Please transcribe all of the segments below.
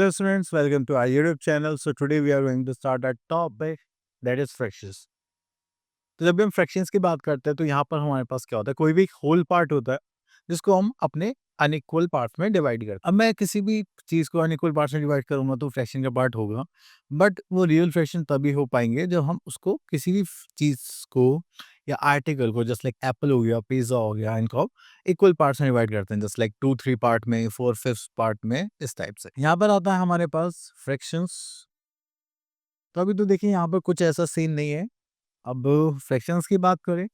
Hello students, welcome to our YouTube channel. So today we are going to start our topic that is fractions. तो जब भी हम fractions की बात करते हैं तो यहाँ पर हमारे पास क्या होता है, कोई भी एक होल पार्ट होता है जिसको हम अपने अनइक्वल पार्ट में डिवाइड करते हैं। अब मैं किसी भी चीज़ को अनइक्वल पार्ट में डिवाइड करूंगा तो फ्रैक्शन का पार्ट होगा, बट वो रियल फ्रैक्शन तभी हो पाएंगे जब हम उसको किसी भी चीज़ को या आर्टिकल को, जस्ट लाइक एप्पल हो गया, पिज्ज़ा हो गया, इनको इक्वल पार्ट्स में डिवाइड करते हैं, जस्ट लाइक 2-3 पार्ट में, 4/5 पार्ट में, इस टाइप से। यहाँ पर आता है हमारे पास फ्रैक्शंस। तो अभी तो देखिए यहाँ पर कुछ ऐसा सीन नहीं है। अब फ्रैक्शंस की बात करें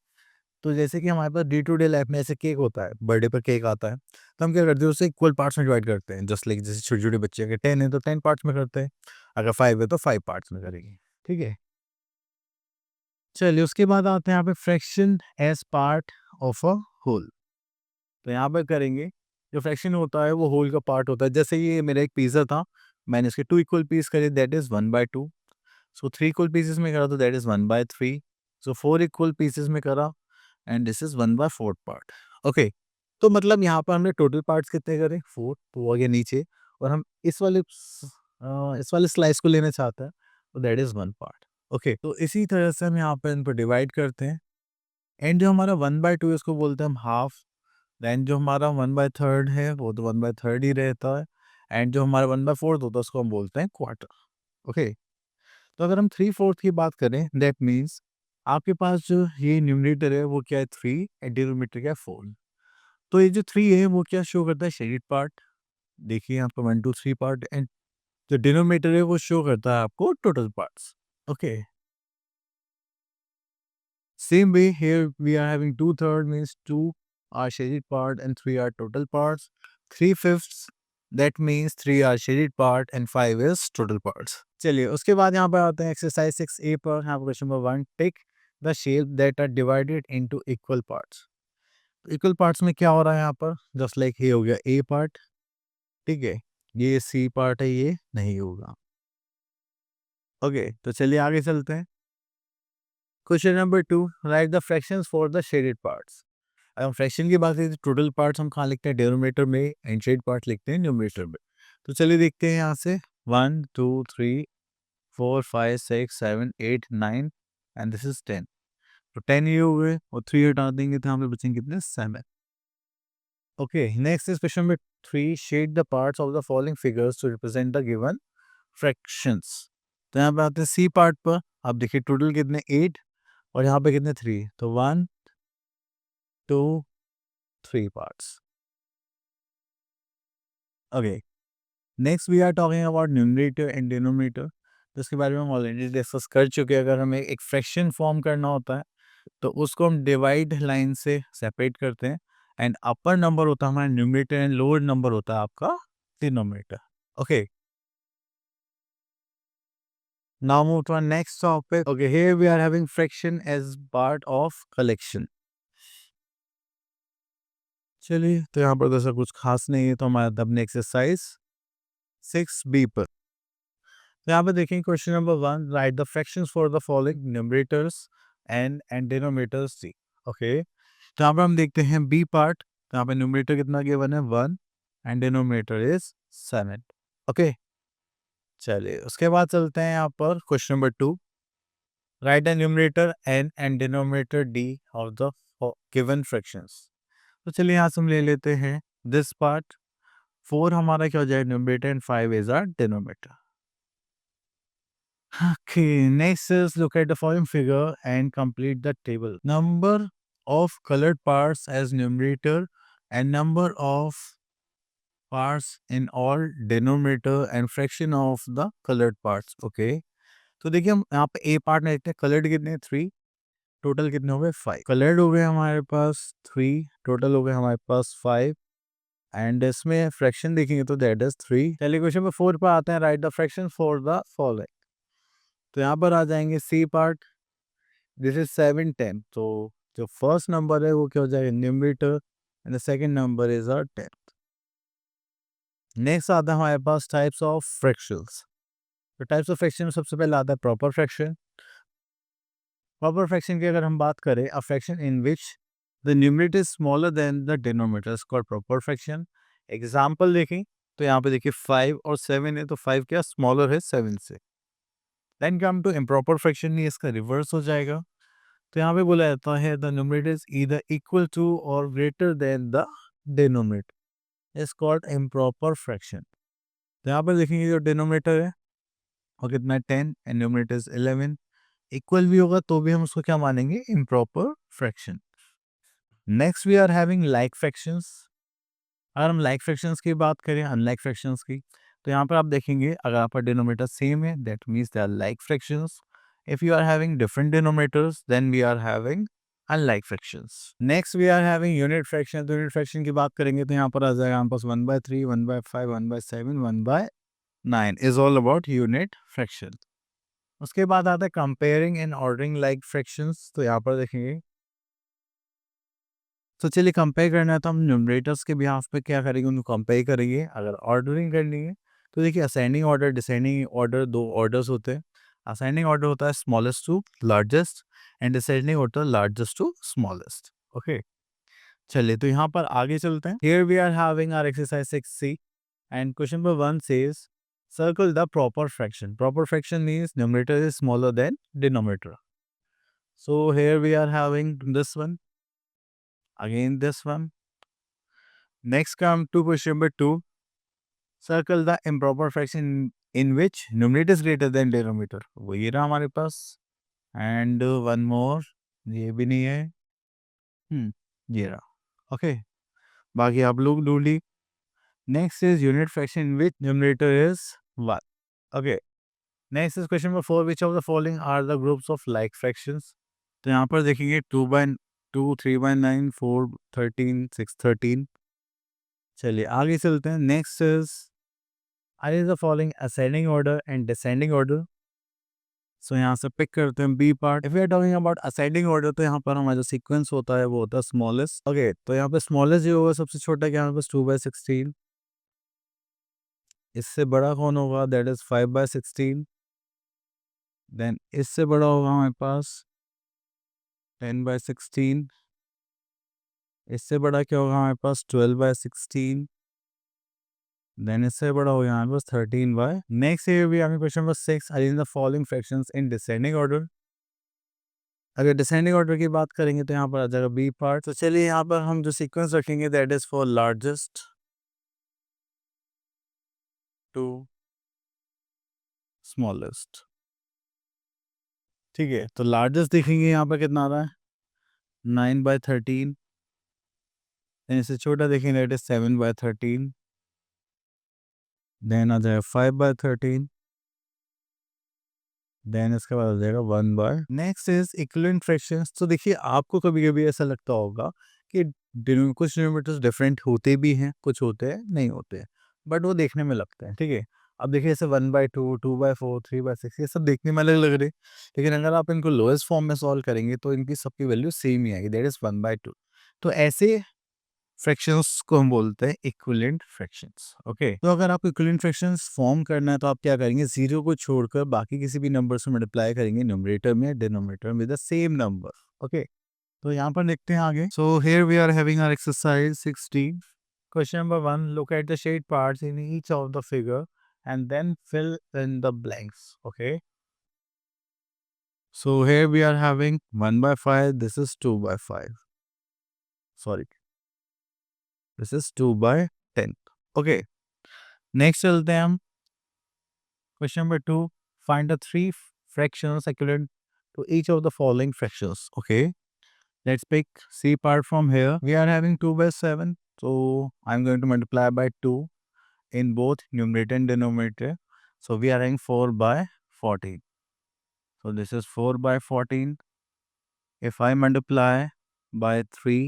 तो जैसे कि हमारे पास डे टू डे लाइफ में ऐसे केक होता है, बर्थडे पर केक आता है, तो हम क्या करते हैं, उसे इक्वल पार्ट्स में डिवाइड करते हैं, जस्ट लाइक जैसे छोटे छोटे बच्चे, अगर 10 है तो 10 पार्ट्स में करते हैं, अगर 5 है तो 5 पार्ट्स में करेंगे। ठीक है, चलिए उसके बाद आते हैं यहाँ पे fraction as part of a whole. तो यहाँ पर करेंगे, जो फ्रैक्शन होता है वो होल का पार्ट होता है। जैसे ये मेरा एक पिज्ज़ा था, मैंने इसके 2 इक्वल पीस करे, that is 1/2। So 3 equal pieces में करा तो that is 1/3। So 4 equal pieces में करा and this is 1/4 part. Okay, तो मतलब यहाँ पर हमने टोटल पार्ट्स कितने करे, 4, तो वो आ गया नीचे, और हम इस वाले स्लाइस को लेना चाहते हैं तो दैट इज़ 1 पार्ट। ओके, तो इसी तरह से हम यहाँ पे इनको डिवाइड करते हैं, एंड जो हमारा 1/2 है उसको बोलते हैं हम हाफ। देन जो हमारा 1/3 है वो तो 1/3 ही रहता है, एंड जो हमारा 1/4 होता है उसको हम बोलते हैं क्वार्टर। ओके, तो अगर हम 3/4 की बात करें, दैट मीन्स आपके पास जो ये न्यूमरेटर है वो क्या है, 3, एंड डिनोमिनेटर क्या है, 4। तो ये जो 3 है वो क्या शो करता है, शेडेड पार्ट। देखिए यहाँ पर 1 2 3 पार्ट, एंड जो डिनोमिनेटर है वो शो करता है आपको total parts. Okay, same way here we are having 2/3 means 2 are shaded part and 3 are total parts. 3/5 that means 3 are shaded part and 5 is total parts. चलिए उसके बाद यहाँ पर आते हैं एक्सरसाइज 6A पर। यहाँ पर question number 1, take the shape that are divided into equal parts. Equal parts में क्या हो रहा है यहाँ पर, जस्ट लाइक ये हो गया ए पार्ट, ठीक है, ये सी पार्ट है, ये नहीं होगा। ओके, तो चलिए आगे चलते हैं। Question number 2, right the fractions for the shaded parts. अगर हम फ्रैक्शन की बात करें तो टोटल पार्ट्स हम कहाँ लिखते हैं, डिनोमिनेटर में, एंड शेडेड पार्ट लिखते हैं न्यूमरेटर में। तो चलिए देखते हैं यहाँ से, 1 2 3 4 5 6 7 8 9 एंड दिस इज 10। तो 10 ये हो गए, और 3 हटा देंगे तो यहाँ पे बचेंगे कितने, 7। Okay, next is question number 3, shade the parts of the following figures to represent the given fractions. तो यहाँ पे आते हैं सी पार्ट पर। आप देखिए टोटल कितने, 8, और यहाँ पे कितने, 3, तो 1 2 3 parts. Okay, next we are talking about numerator and denominator. तो इसके बारे में हम ऑलरेडी डिस्कस कर चुके हैं। अगर हमें एक फ्रैक्शन फॉर्म करना होता है तो उसको हम डिवाइड लाइन से सेपरेट करते हैं, एंड अपर नंबर होता है हमारा न्यूमरेटर एंड लोअर नंबर होता है आपका denominator. Okay, now move to our next topic. Okay, here we are having fraction as part of collection. चलिए, तो यहाँ पर तो ऐसा कुछ खास नहीं है, तो हमारा अपने एक्सरसाइज 6B पर। तो यहाँ पे देखें question number 1, write the fractions for the following numerators and denominators see. Okay, तो यहाँ पर हम देखते हैं बी पार्ट। तो यहाँ पे न्यूमरेटर कितना गिवन है, 1, एंड डिनोमिनेटर इज 7। ओके, चलिए उसके बाद चलते हैं यहाँ पर question number 2, right the numerator and denominator D of the given fractions. तो चलिए यहाँ से हम ले लेते हैं दिस पार्ट। 4 हमारा क्या हो जाए, numerator, and 5 is our denominator. Okay, next is look at the following figure and complete the table. Number of colored parts as numerator and number of parts in all denominator and fraction of the colored parts. Okay, तो देखिए हम यहाँ पे ए part में देखते हैं, coloured कितने, 3, total कितने हो गए, 5। कलर्ड हो गए हमारे पास 3, टोटल हो गए हमारे पास 5, एंड इसमें फ्रैक्शन देखेंगे तो दैट इज 3। चलिए क्वेश्चन नंबर 4 पर आते हैं, right the fraction for the following. तो यहाँ पर आ जाएंगे सी पार्ट, दिस इज 7 10। तो जो फर्स्ट नंबर है वो क्या हो जाएगा, numerator, and the second number is our 10। Next आता है हमारे पास टाइप्स ऑफ फ्रैक्शंस। तो टाइप्स ऑफ फ्रैक्शन में सबसे पहले आता है प्रॉपर फ्रैक्शन। प्रॉपर फ्रैक्शन की अगर हम बात करें, a fraction in which the numerator is smaller then the denominator is called proper fraction. Example देखें, तो यहाँ पे देखिए 5 और 7 है, तो 5 क्या स्मॉलर है 7 से। Then come to improper fraction, ये इसका रिवर्स हो जाएगा। तो यहाँ पे बोला जाता है the numerator is either equal to और greater than the denominator, is called improper fraction. तो यहाँ पर देखेंगे जो डिनोमिनेटर है और कितना है 10 एंड न्यूमरेटर इज 11, इक्वल भी होगा तो भी हम उसको क्या मानेंगे, improper fraction. Next we are having like fractions. अगर हम लाइक फ्रैक्शंस की बात करें अनलाइक फ्रैक्शंस की, तो यहाँ पर आप देखेंगे अगर आपका डिनोमिनेटर सेम है that means they are like fractions. If you are having different denominators then we are having unlike fractions. Next we are having unit fraction. तो यूनिट फ्रैक्शन की बात करेंगे तो यहाँ पर आ जाएगा हमारे पास 1/3, 1/5, 1/7, 1/9 is all about unit fraction. उसके बाद आता है comparing and ordering like fractions. तो यहाँ पर देखेंगे, तो चलिए कंपेयर करना है तो हम न्यूमरेटर्स के बिहाफ पे क्या करेंगे, उनको कंपेयर करेंगे। अगर ऑर्डरिंग करनी है तो देखिए असेंडिंग ऑर्डर डिसेंडिंग ऑर्डर दो ऑर्डर्स होते हैं। असेंडिंग ऑर्डर होता है smallest to largest and descending होता है लार्जेस्ट टू स्मॉलेस्ट। ओके, चलिए तो यहाँ पर आगे चलते हैं। Here we are having our exercise 6C and question number 1 says circle the proper fraction. Proper fraction means numerator is smaller than denominator. So here we are having this one, again this one. Next come to question number 2. Circle the improper fraction in which numerator is greater than denominator. वो ये रहा हमारे पास। And one more, ये भी नहीं है। ये रहा। Okay, बाकी आप लोग ढूंढी। Next is unit fraction in which numerator is 1. Okay. Next is question number 4. Which of the following are the groups of like fractions? तो यहाँ पर देखेंगे 2/2, 3/9, 4/13, 6/13। चलिए आगे चलते हैं। Next is arrange the following ascending order and descending order. So यहाँ से पिक करते हैं B part. If we are talking about ascending order तो यहाँ पर हमारा जो सीक्वेंस होता है वो होता है स्मॉलेस्ट। ओके, तो यहाँ पे स्मॉलेस्ट जो होगा सबसे छोटा क्या हमारे पास 2/16। इससे बड़ा कौन होगा, दैट इज 5/16। देन इससे बड़ा होगा हमारे पास 10/16। इससे बड़ा क्या होगा हमारे पास 12/16। देन इससे बड़ा हो यहाँ पर 13/। Next here we have question number 6. Arrange the following fractions in descending order. अगर डिसेंडिंग ऑर्डर की बात करेंगे तो यहाँ पर आ जाएगा बी पार्ट। तो चलिए यहाँ पर हम जो सीक्वेंस रखेंगे that is for largest to smallest. ठीक है, तो लार्जेस्ट देखेंगे यहाँ पर कितना आ रहा है 9/13। इससे छोटा देखेंगे दैट इज 7/13। देन आ जाएगा 5/13। देन इसके बाद आ जाएगा 1/। Next is equivalent fractions. तो देखिए आपको कभी कभी ऐसा लगता होगा कि कुछ डिनोमिनेटर्स डिफरेंट होते भी हैं, कुछ होते हैं नहीं होते हैं, बट वो देखने में लगते हैं। ठीक है, अब देखिए जैसे 1/2, 2/4, 3/6 ये सब देखने में अलग लग रहे हैं, लेकिन अगर आप इनको लोएस्ट फॉर्म में सॉल्व करेंगे तो इनकी सबकी वैल्यू सेम ही आएगी, दैट इज 1/2। तो ऐसे फ्रैक्शंस को हम बोलते हैं इक्विवेलेंट फ्रैक्शंस। ओके, तो अगर आपको इक्विवेलेंट फ्रैक्शंस फॉर्म करना है तो आप क्या करेंगे, जीरो को छोड़कर बाकी किसी भी नंबर से मल्टीप्लाई करेंगे न्यूमरेटर में denominator with the same number. Okay, तो यहाँ पर देखते हैं आगे। So here we are having our exercise 16। Question number 1, look at the shade parts in each of the figure and then fill in the blanks. Okay, so here we are having 1/5, this is 2/5, sorry, this is 2/10. Okay, next चलते हैं हम question number 2. Find the three fractions equivalent to each of the following fractions. Okay, let's pick C part from here. We are having 2/7, so I'm going to multiply by 2 in both numerator and denominator. So we are having 4/14. So this is 4/14. If I multiply by 3,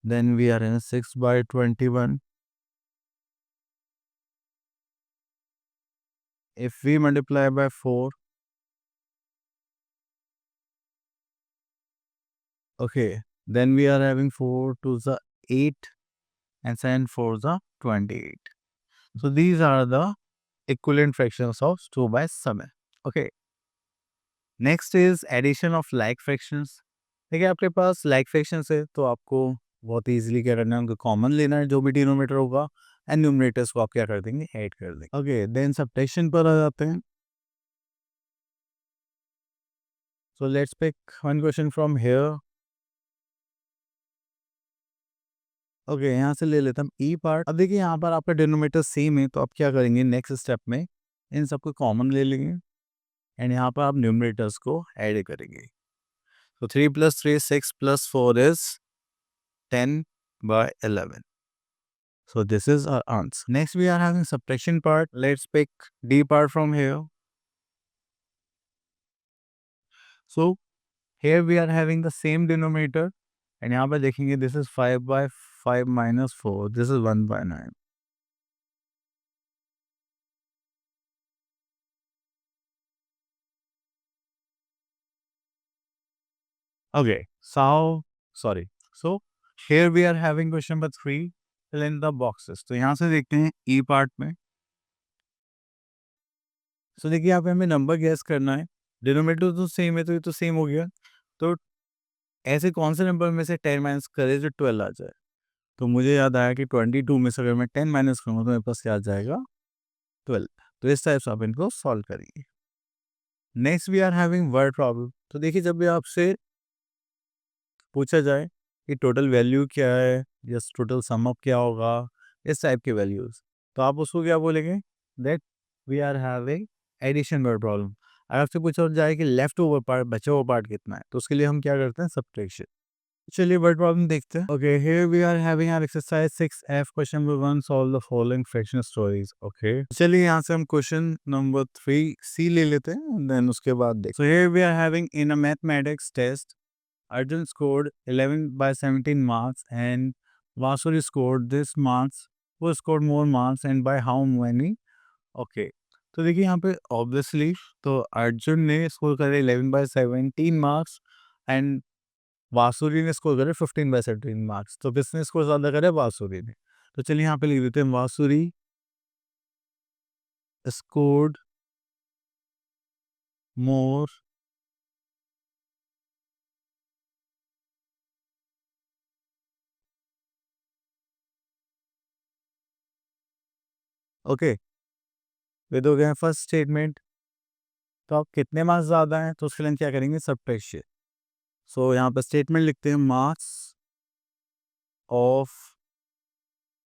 then we are in 6/21. If we multiply by 4, okay, then we are having 4 to the 8 and 7 4 the 28. So these are the equivalent fractions of 2/7. Okay, next is addition of like fractions. देखिए आपके पास like fractions है तो आपको बहुत easily क्या करना है, उनको कॉमन लेना है जो भी डिनोमिनेटर होगा, एंड न्यूमरेटर्स को आप क्या कर देंगे, ऐड कर देंगे। ओके, देन सब्ट्रैक्शन पर आ जाते हैं। So let's pick one question from here. Okay, यहाँ से ले लेते हैं ई पार्ट। अब देखिए यहाँ पर आपका डिनोमिनेटर सेम है, तो आप क्या करेंगे, नेक्स्ट स्टेप में इन सबको कॉमन ले लेंगे एंड यहाँ पर आप न्यूमरेटर्स को ऐड करेंगे। तो 3 + 3 6 + 4 is 10/11. So this is our answer. Next we are having subtraction part. Let's pick D part from here. So here we are having the same denominator and यहाँ पर देखेंगे this is 5/5 - 4. This is 1/9. Okay, so sorry. So here we are having question number 3. Fill in the boxes. तो यहाँ से देखते हैं E part में। So देखिए यहाँ पे हमें नंबर गैस करना है। डिनोमिनेटर तो सेम है, तो ये तो सेम हो गया। तो ऐसे कौन से नंबर में से 10 माइनस करें जो 12 आ जाए। तो मुझे याद आया कि 22 में से अगर मैं 10 माइनस करूँगा तो मेरे पास क्या आ जाएगा, 12। तो इस टाइप से आप इनको सॉल्व करेंगे। Next we are having word problem. तो देखिए जब भी आपसे पूछा जाए कि टोटल वैल्यू क्या है या टोटल सम अप क्या होगा, इस टाइप के वैल्यूज, तो आप उसको क्या बोलेंगे, that we are having addition word problem. अगर आपसे पूछा जाए कि लेफ्ट ओवर पार्ट, बचा हुआ पार्ट कितना है, तो उसके लिए हम क्या करते हैं, सब्ट्रैक्शन। चलिए वर्ड प्रॉब्लम देखते हैं। Okay, here we are having our exercise 6F, question number 1, solve the following fraction stories. Okay, चलिए यहाँ से हम क्वेश्चन नंबर 3 सी ले लेते हैं, देन उसके बाद देख। So here we are having in a mathematics test Arjun scored 11/17 marks and Vasuri scored this marks. Who scored more marks and by how many? Okay. तो देखिए यहाँ पे ऑब्वियसली तो अर्जुन ने स्कोर करे 11/17 मार्क्स एंड वासुरी ने स्कोर करे 15/17 marks. तो किसने स्कोर ज़्यादा करे, वासुरी ने। तो चलिए यहाँ पे लिख देते हैं वासुरी स्कोर्ड मोर ओके। ये तो हो गया फर्स्ट स्टेटमेंट। तो आप कितने मार्क्स ज़्यादा हैं, तो उसके लिए हम क्या करेंगे, सब्ट्रैक्शन। सो यहाँ पर स्टेटमेंट लिखते हैं मार्क्स ऑफ,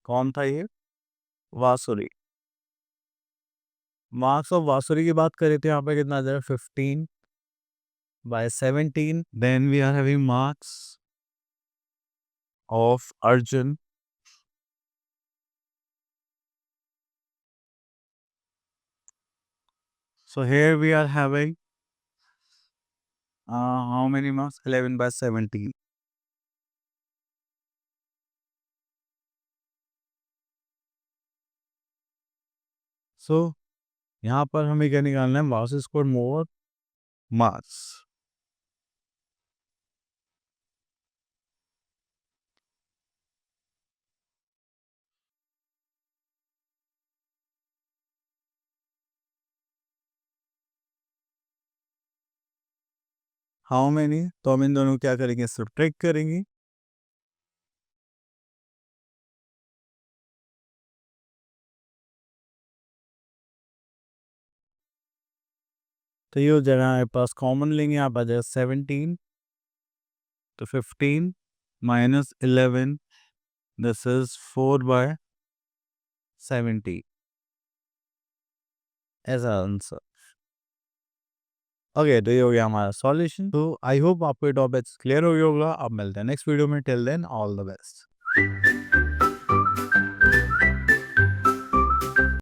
कौन था ये, वासुरी। मार्क्स ऑफ वासुरी की बात करें तो यहाँ पे कितना आ जाएगा, 15/17। Then we are having marks of Arjun, so here we are having how many marks, 11/17. so यहाँ पर हमें क्या निकालना है, marks score more marks. How many, तो हम इन दोनों क्या करेंगे, सब्ट्रैक्ट करेंगे। तो ये हो जाएगा हमारे पास, कॉमन लेंगे, यहाँ पर आ जाएगा 17। तो 15 - 11, this is 4/17 as answer. Okay, तो ये हो गया हमारा सॉल्यूशन। तो आई होप आपको ये टॉपिक क्लियर हो गया होगा। अब मिलते हैं नेक्स्ट वीडियो में, till then all the best.